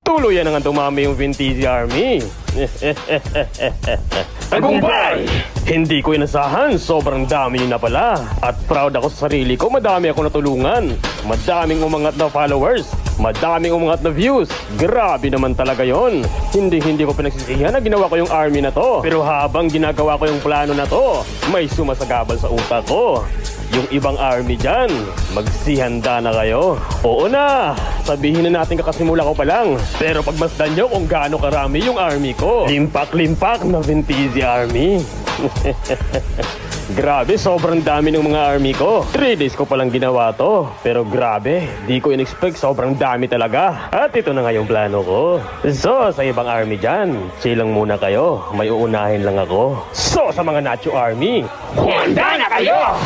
Tuluyan na nga dumami yung Vintage Army. Tagumpay! Hindi ko inasahan, sobrang dami nyo na pala. At proud ako sa sarili ko, madami ako natulungan. Madaming umangat na followers, madaming umangat na views. Grabe naman talaga yon. Hindi ko pinagsisihan na ginawa ko yung army na to. Pero habang ginagawa ko yung plano na to, may sumasagabal sa utak ko. Yung ibang army dyan, magsihanda na kayo. Oo na, sabihin na natin kakasimula ko pa lang. Pero pagmasdan nyo kung gaano karami yung army ko. Limpak-limpak na Vintage Army. Grabe, sobrang dami ng mga army ko. 3 days ko palang ginawa to. Pero grabe, di ko in-expect, sobrang dami talaga. At ito na nga yung plano ko. So, sa ibang army dyan, chill lang muna kayo. May uunahin lang ako. So, sa mga Nacho Army, handa na kayo!